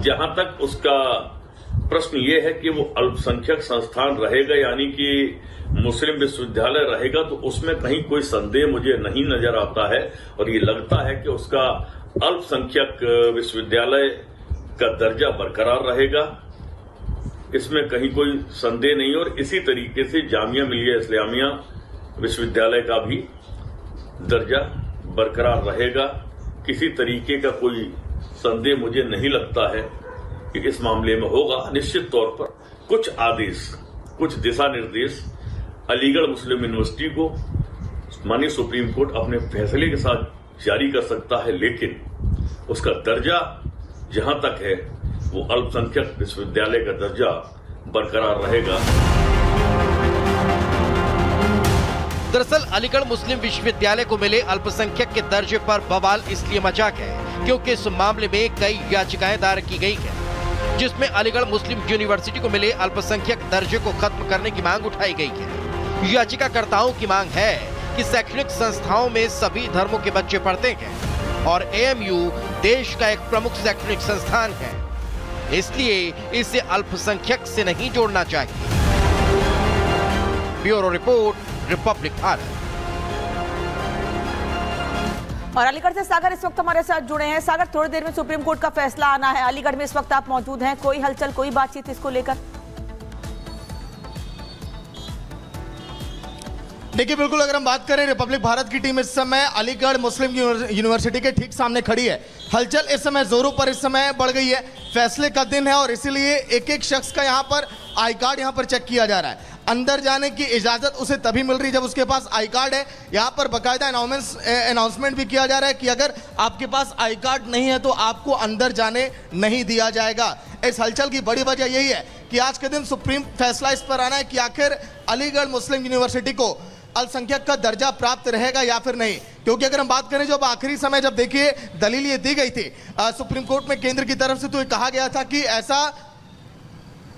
जहां तक उसका प्रश्न ये है कि वो अल्पसंख्यक संस्थान रहेगा यानी कि मुस्लिम विश्वविद्यालय रहेगा, तो उसमें कहीं कोई संदेह मुझे नहीं नजर आता है और ये लगता है कि उसका अल्पसंख्यक विश्वविद्यालय का दर्जा बरकरार रहेगा, इसमें कहीं कोई संदेह नहीं। और इसी तरीके से जामिया मिलिया इस्लामिया विश्वविद्यालय का भी दर्जा बरकरार रहेगा। किसी तरीके का कोई संदेह मुझे नहीं लगता है कि इस मामले में होगा। निश्चित तौर पर कुछ आदेश, कुछ दिशा निर्देश अलीगढ़ मुस्लिम यूनिवर्सिटी को माननीय सुप्रीम कोर्ट अपने फैसले के साथ जारी कर सकता है, लेकिन उसका दर्जा जहां तक है वो अल्पसंख्यक विश्वविद्यालय का दर्जा बरकरार रहेगा। दरअसल अलीगढ़ मुस्लिम विश्वविद्यालय को मिले अल्पसंख्यक के दर्जे पर बवाल इसलिए मचा है क्योंकि इस मामले में कई याचिकाएं दायर की गई हैं, जिसमें अलीगढ़ मुस्लिम यूनिवर्सिटी को मिले अल्पसंख्यक दर्जे को खत्म करने की मांग उठाई गई है। याचिकाकर्ताओं की मांग है कि शैक्षणिक संस्थाओं में सभी धर्मों के बच्चे पढ़ते हैं और एएमयू देश का एक प्रमुख शैक्षणिक संस्थान है, इसलिए इसे अल्पसंख्यक से नहीं जोड़ना चाहिए। Bureau report, Republic Bharat. और अलीगढ़ से सागर इस वक्त हमारे साथ जुड़े हैं। सागर, थोड़ी देर में सुप्रीम कोर्ट का फैसला आना है, अलीगढ़ में इस वक्त आप मौजूद हैं, कोई हलचल, कोई बातचीत इसको लेकर? देखिए, बिल्कुल अगर हम बात करें, रिपब्लिक भारत की टीम इस समय अलीगढ़ मुस्लिम यूनिवर्सिटी के ठीक सामने खड़ी है। हलचल इस समय जोरों पर इस समय बढ़ गई है। फैसले का दिन है और इसीलिए एक एक शख्स का यहाँ पर आई कार्ड यहाँ पर चेक किया जा रहा है। अंदर जाने की इजाजत उसे तभी मिल रही जब उसके पास आई कार्ड है। यहाँ पर बाकायदा अनाउंसमेंट भी किया जा रहा है कि अगर आपके पास आई कार्ड नहीं है तो आपको अंदर जाने नहीं दिया जाएगा। इस हलचल की बड़ी वजह यही है कि आज के दिन सुप्रीम फैसला इस पर आना है कि आखिर अलीगढ़ मुस्लिम यूनिवर्सिटी को अल्पसंख्यक का दर्जा प्राप्त रहेगा या फिर नहीं। क्योंकि अगर हम बात करें, जब आखिरी समय जब देखिए दलील ये दी गई थी सुप्रीम कोर्ट में केंद्र की तरफ से, तो ये कहा गया था कि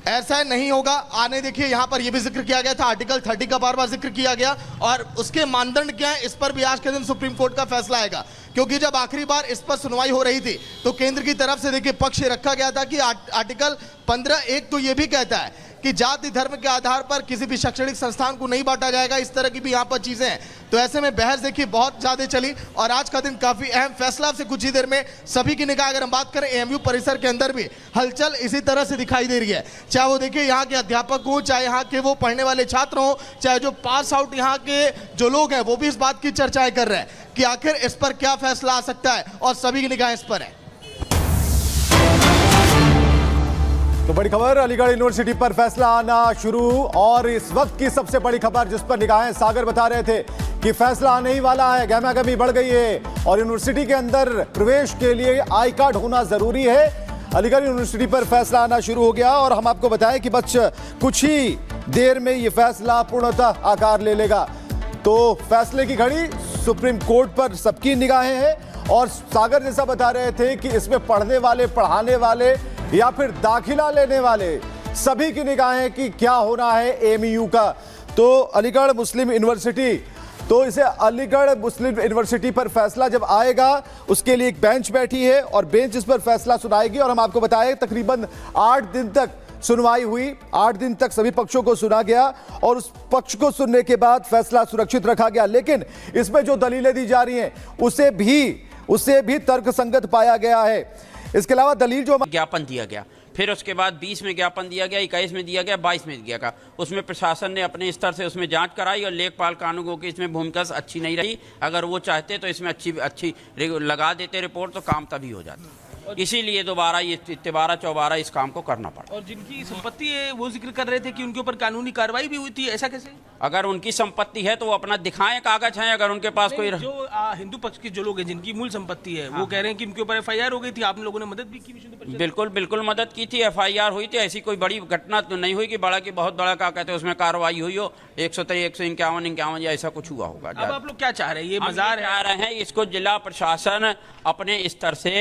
ऐसा नहीं होगा। आने देखिए यहाँ पर यह भी जिक्र किया गया था, आर्टिकल 30 का बार बार जिक्र किया गया और उसके मानदंड क्या है इस पर भी आज के दिन सुप्रीम कोर्ट का फैसला आएगा। क्योंकि जब आखिरी बार इस पर सुनवाई हो रही थी तो केंद्र की तरफ से देखिए पक्ष रखा गया था कि आर्टिकल 15(1) तो ये भी कहता है कि जाति धर्म के आधार पर किसी भी शैक्षणिक संस्थान को नहीं बांटा जाएगा। इस तरह की भी यहाँ पर चीजें हैं। तो ऐसे में बहस देखिए बहुत ज्यादा चली और आज का दिन काफी अहम फैसला से कुछ ही देर में सभी की निगाह, अगर हम बात करें एएमयू परिसर के अंदर भी हलचल इसी तरह से दिखाई दे रही है। चाहे वो देखिए यहाँ के अध्यापक हो, चाहे यहाँ के वो पढ़ने वाले छात्र हो, चाहे जो पास आउट यहाँ के जो लोग हैं, वो भी इस बात की चर्चाएं कर रहे हैं कि आखिर इस पर क्या फैसला आ सकता है और सभी की निगाह इस पर है। तो बड़ी खबर, अलीगढ़ यूनिवर्सिटी पर फैसला आना शुरू और इस वक्त की सबसे बड़ी खबर जिस पर निगाहें सागर बता रहे थे कि फैसला आने ही वाला है। गहमागहमी बढ़ गई है और यूनिवर्सिटी के अंदर प्रवेश के लिए आई कार्ड होना जरूरी है। अलीगढ़ यूनिवर्सिटी पर फैसला आना शुरू हो गया और हम आपको बताएं कि बस कुछ ही देर में यह फैसला पूर्णतः आकार ले लेगा। तो फैसले की घड़ी सुप्रीम कोर्ट पर सबकी निगाहें हैं और सागर जैसा बता रहे थे कि इसमें पढ़ने वाले, पढ़ाने वाले या फिर दाखिला लेने वाले सभी की निगाहें कि क्या होना है एएमयू का। तो अलीगढ़ मुस्लिम यूनिवर्सिटी, तो इसे अलीगढ़ मुस्लिम यूनिवर्सिटी पर फैसला जब आएगा उसके लिए एक बेंच बैठी है और बेंच इस पर फैसला सुनाएगी। और हम आपको बताएं तकरीबन 8 दिन तक सुनवाई हुई, 8 दिन तक सभी पक्षों को सुना गया और उस पक्ष को सुनने के बाद फैसला सुरक्षित रखा गया। लेकिन इसमें जो दलीलें दी जा रही हैं उसे भी तर्कसंगत पाया गया है। इसके अलावा दलील जो ज्ञापन दिया गया, फिर उसके बाद 20 में ज्ञापन दिया गया, 21 में दिया गया, 22 में दिया गया, उसमें प्रशासन ने अपने स्तर से उसमें जांच कराई और लेखपाल कानूनगो की इसमें भूमिका अच्छी नहीं रही। अगर वो चाहते तो इसमें अच्छी लगा देते रिपोर्ट तो काम तभी हो जाता। इसीलिए दोबारा ये 13-14 इस काम को करना पड़ा। और जिनकी संपत्ति है वो जिक्र कर रहे थे कि उनके ऊपर कानूनी कार्रवाई भी हुई थी, ऐसा कैसे? अगर उनकी संपत्ति है तो वो अपना दिखाएं कागज हैं। अगर उनके पास कोई जो हिंदू पक्ष के जो लोग हैं जिनकी मूल संपत्ति है, वो कह रहे हैं कि उनके ऊपर एफआईआर हो गई थी, आप लोगों ने मदद भी की? बिल्कुल मदद की थी, एफआईआर हुई थी। ऐसी कोई बड़ी घटना तो नहीं हुई कि बहुत बड़ा क्या कहते हैं उसमें कार्रवाई हुई हो। 153, 151 या ऐसा कुछ हुआ होगा। अब आप लोग क्या चाह रहे हैं? ये मजार आ रहे हैं, इसको जिला प्रशासन अपने स्तर से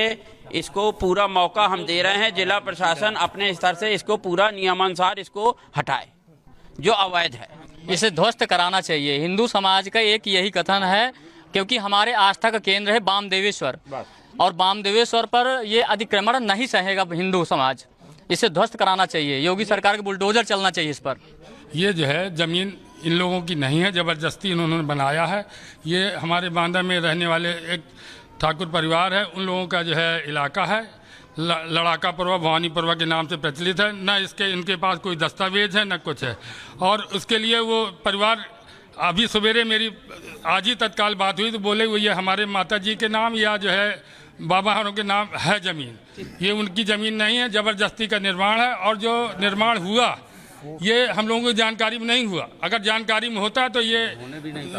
इसको पूरा मौका हम दे रहे हैं। जिला प्रशासन अपने स्तर से इसको पूरा नियमानुसार इसको हटाए जो अवैध है। इसे ध्वस्त कराना चाहिए। हिंदू समाज का एक यही कथन है, क्योंकि हमारे आस्था का केंद्र है वामदेवेश्वर। और वामदेवेश्वर पर ये अतिक्रमण नहीं सहेगा हिंदू समाज, इसे ध्वस्त कराना चाहिए। योगी सरकार के बुलडोजर चलना चाहिए इस पर। ये जो है ज़मीन इन लोगों की नहीं है, ज़बरदस्ती इन्होंने बनाया है। ये हमारे बांदा में रहने वाले एक ठाकुर परिवार है, उन लोगों का जो है इलाका है। लड़ाका पर्वा भवानी पर्वा के नाम से प्रचलित है। न इनके पास कोई दस्तावेज है न कुछ है, और उसके लिए वो परिवार अभी सवेरे मेरी आज ही तत्काल बात हुई तो बोले वो ये हमारे माता जी के नाम या जो है बाबा हरों के नाम है ज़मीन, ये उनकी ज़मीन नहीं है, ज़बरदस्ती का निर्माण है। और जो निर्माण हुआ ये हम लोगों को जानकारी में नहीं हुआ। अगर जानकारी में होता तो ये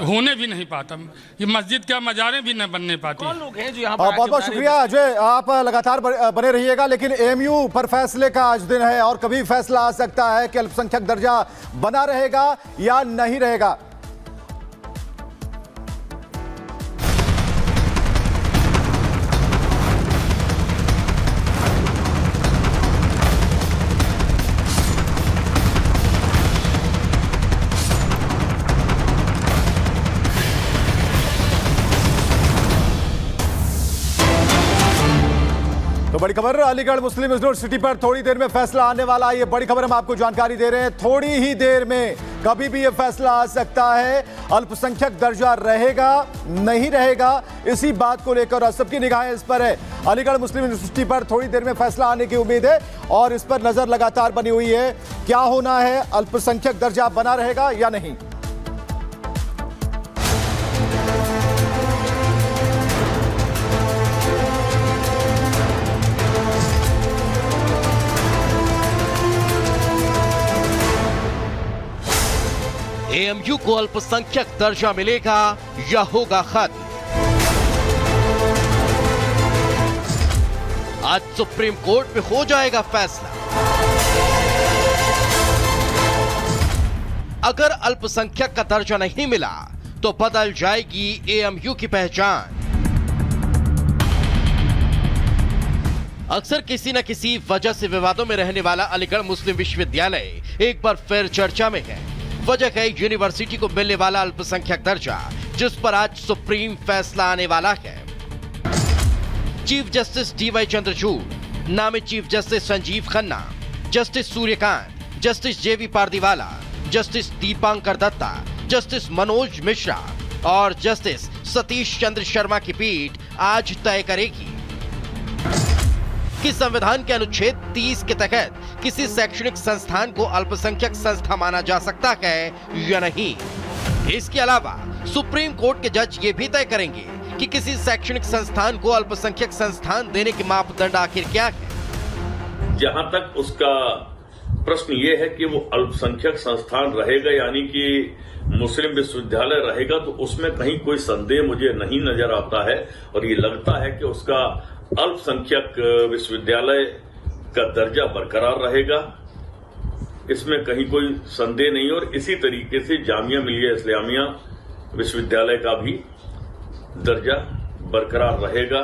होने भी नहीं पाता। ये मस्जिद क्या मज़ारें भी न बनने पाती। कौन लोग हैं जो यहाँ बहुत बहुत शुक्रिया अजय, आप लगातार बने रहिएगा। लेकिन एएमयू पर फैसले का आज दिन है और कभी फैसला आ सकता है कि अल्पसंख्यक दर्जा बना रहेगा या नहीं रहेगा। तो बड़ी खबर, अलीगढ़ मुस्लिम यूनिवर्सिटी पर थोड़ी देर में फैसला आने वाला है। ये बड़ी खबर हम आपको जानकारी दे रहे हैं। थोड़ी ही देर में कभी भी ये फैसला आ सकता है। अल्पसंख्यक दर्जा रहेगा नहीं रहेगा, इसी बात को लेकर सबकी निगाहें इस पर है। अलीगढ़ मुस्लिम यूनिवर्सिटी पर थोड़ी देर में फैसला आने की उम्मीद है और इस पर नजर लगातार बनी हुई है। क्या होना है, अल्पसंख्यक दर्जा बना रहेगा या नहीं। एएमयू को अल्पसंख्यक दर्जा मिलेगा या होगा खत्म। आज सुप्रीम कोर्ट में हो जाएगा फैसला। अगर अल्पसंख्यक का दर्जा नहीं मिला तो बदल जाएगी एएमयू की पहचान। अक्सर किसी न किसी वजह से विवादों में रहने वाला अलीगढ़ मुस्लिम विश्वविद्यालय एक बार फिर चर्चा में है। वजह है यूनिवर्सिटी को मिलने वाला अल्पसंख्यक दर्जा, जिस पर आज सुप्रीम फैसला आने वाला है। चीफ जस्टिस डीवाई चंद्रचूड़, नामित chief justice Sanjeev Khanna, justice Suryakant, justice जेवी पारदीवाला, जस्टिस दीपांकर दत्ता, जस्टिस मनोज मिश्रा और जस्टिस सतीश चंद्र शर्मा की पीठ आज तय करेगी कि संविधान के अनुच्छेद 30 के तहत किसी शैक्षणिक संस्थान को अल्पसंख्यक संस्था माना जा सकता है या नहीं। इसके अलावा सुप्रीम कोर्ट के जज ये भी तय करेंगे कि किसी शैक्षणिक संस्थान को अल्पसंख्यक संस्थान देने के मापदंड आखिर क्या है। जहां तक उसका प्रश्न ये है कि वो अल्पसंख्यक संस्थान रहेगा यानी कि मुस्लिम विश्वविद्यालय रहेगा, तो उसमें कहीं कोई संदेह मुझे नहीं नजर आता है और ये लगता है कि उसका अल्पसंख्यक विश्वविद्यालय का दर्जा बरकरार रहेगा। इसमें कहीं कोई संदेह नहीं। और इसी तरीके से जामिया मिलिया इस्लामिया विश्वविद्यालय का भी दर्जा बरकरार रहेगा।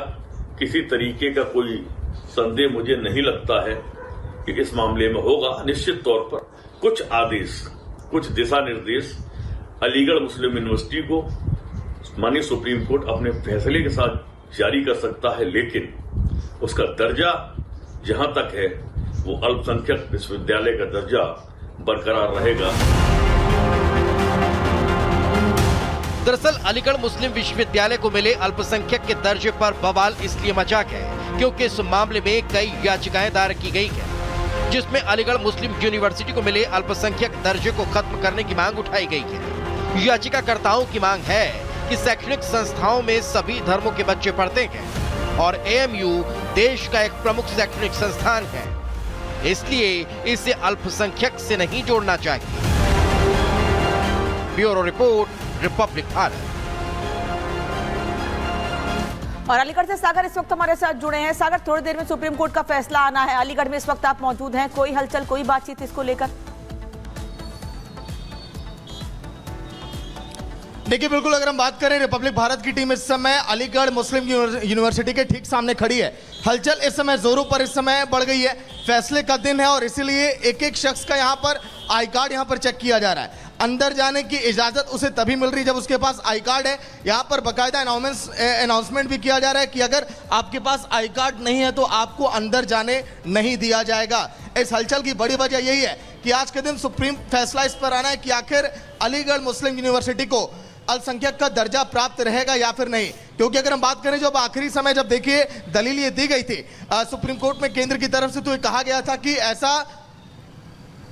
किसी तरीके का कोई संदेह मुझे नहीं लगता है कि इस मामले में होगा। निश्चित तौर पर कुछ आदेश, कुछ दिशा निर्देश अलीगढ़ मुस्लिम यूनिवर्सिटी को माननीय सुप्रीम कोर्ट अपने फैसले के साथ जारी कर सकता है, लेकिन उसका दर्जा जहां तक है वो अल्पसंख्यक विश्वविद्यालय का दर्जा बरकरार रहेगा। दरअसल अलीगढ़ मुस्लिम विश्वविद्यालय को मिले अल्पसंख्यक के दर्जे पर बवाल इसलिए मचा है क्योंकि इस मामले में कई याचिकाएं दायर की गई है, जिसमें अलीगढ़ मुस्लिम यूनिवर्सिटी को मिले अल्पसंख्यक दर्जे को खत्म करने की मांग उठाई गई है। याचिकाकर्ताओं की मांग है कि शैक्षणिक संस्थाओं में सभी धर्मों के बच्चे पढ़ते हैं और एएमयू देश का एक प्रमुख शैक्षणिक संस्थान है, इसलिए इसे अल्पसंख्यक से नहीं जोड़ना चाहिए। Bureau report, Republic Bharat. और अलीगढ़ से सागर इस वक्त हमारे साथ जुड़े हैं। सागर, थोड़ी देर में सुप्रीम कोर्ट का फैसला आना है। अलीगढ़ में इस वक्त आप मौजूद हैं, कोई हलचल, कोई बातचीत इसको लेकर? देखिए, बिल्कुल अगर हम बात करें, रिपब्लिक भारत की टीम इस समय अलीगढ़ मुस्लिम यूनिवर्सिटी के ठीक सामने खड़ी है। हलचल इस समय जोरों पर इस समय बढ़ गई है। फैसले का दिन है और इसीलिए एक एक शख्स का यहाँ पर आई कार्ड यहाँ पर चेक किया जा रहा है। अंदर जाने की इजाजत उसे तभी मिल रही जब उसके पास आई कार्ड है। यहाँ पर बाकायदा अनाउंसमेंट भी किया जा रहा है कि अगर आपके पास आई कार्ड नहीं है तो आपको अंदर जाने नहीं दिया जाएगा। इस हलचल की बड़ी वजह यही है कि आज के दिन सुप्रीम फैसला इस पर आना है कि आखिर अलीगढ़ मुस्लिम यूनिवर्सिटी को अल्पसंख्यक का दर्जा प्राप्त रहेगा या फिर नहीं। क्योंकि अगर हम बात करें जब आखिरी समय जब देखिए दलील ये दी गई थी सुप्रीम कोर्ट में केंद्र की तरफ से, तो ये कहा गया था कि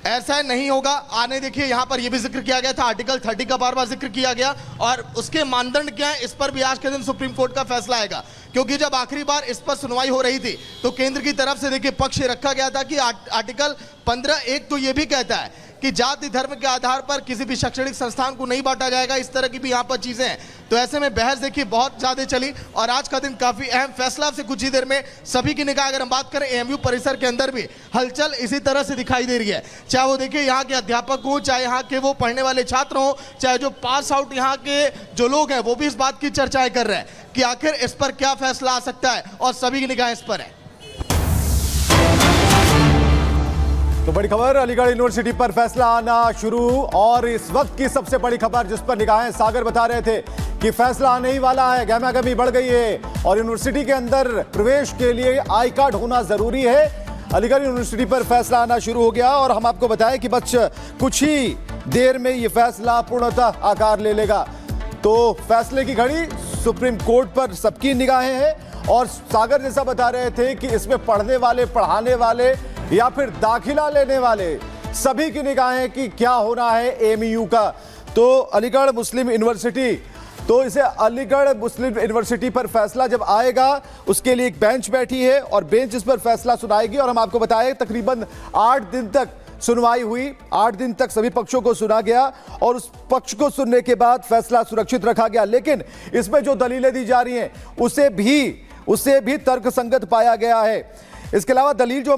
ऐसा नहीं होगा। आने देखिए यहाँ पर यह भी जिक्र किया गया था, आर्टिकल 30 का बार बार जिक्र किया गया और उसके मानदंड क्या है इस पर भी आज के दिन सुप्रीम कोर्ट का फैसला आएगा। क्योंकि जब आखिरी बार इस पर सुनवाई हो रही थी तो केंद्र की तरफ से देखिए पक्ष रखा गया था कि आर्टिकल 15(1) तो ये भी कहता है कि जाति धर्म के आधार पर किसी भी शैक्षणिक संस्थान को नहीं बांटा जाएगा। इस तरह की भी यहाँ पर चीजें हैं। तो ऐसे में बहस देखिए बहुत ज्यादा चली और आज का दिन काफी अहम फैसला से कुछ ही देर में सभी की निगाह अगर हम बात करें एएमयू परिसर के अंदर भी हलचल इसी तरह से दिखाई दे रही है। चाहे वो देखिए यहाँ के अध्यापक हो, चाहे यहाँ के वो पढ़ने वाले छात्र हो, चाहे जो पास आउट यहाँ के जो लोग हैं वो भी इस बात की चर्चाएं कर रहे हैं कि आखिर इस पर क्या फैसला आ सकता है और सभी की निगाह इस पर है। तो बड़ी खबर, अलीगढ़ यूनिवर्सिटी पर फैसला आना शुरू और इस वक्त की सबसे बड़ी खबर जिस पर निगाहें सागर बता रहे थे कि फैसला आने ही वाला है, गहमागहमी बढ़ गई है और यूनिवर्सिटी के अंदर प्रवेश के लिए आई कार्ड होना जरूरी है। अलीगढ़ यूनिवर्सिटी पर फैसला आना शुरू हो गया और हम आपको बताएं कि बस कुछ ही देर में ये फैसला पूर्णतः आकार ले लेगा। तो फैसले की घड़ी सुप्रीम कोर्ट पर सबकी निगाहें हैं और सागर जैसा बता रहे थे कि इसमें पढ़ने वाले, पढ़ाने वाले या फिर दाखिला लेने वाले सभी की निगाहें कि क्या होना है एएमयू का। तो अलीगढ़ मुस्लिम यूनिवर्सिटी, तो इसे अलीगढ़ मुस्लिम यूनिवर्सिटी पर फैसला जब आएगा उसके लिए एक बेंच बैठी है और बेंच इस पर फैसला सुनाएगी और हम आपको बताएं तकरीबन 8 दिन तक सुनवाई हुई, 8 दिन तक सभी पक्षों को सुना गया और उस पक्ष को सुनने के बाद फैसला सुरक्षित रखा गया। लेकिन इसमें जो दलीलें दी जा रही हैं उसे भी तर्कसंगत पाया गया है। इसके अलावा दलील जो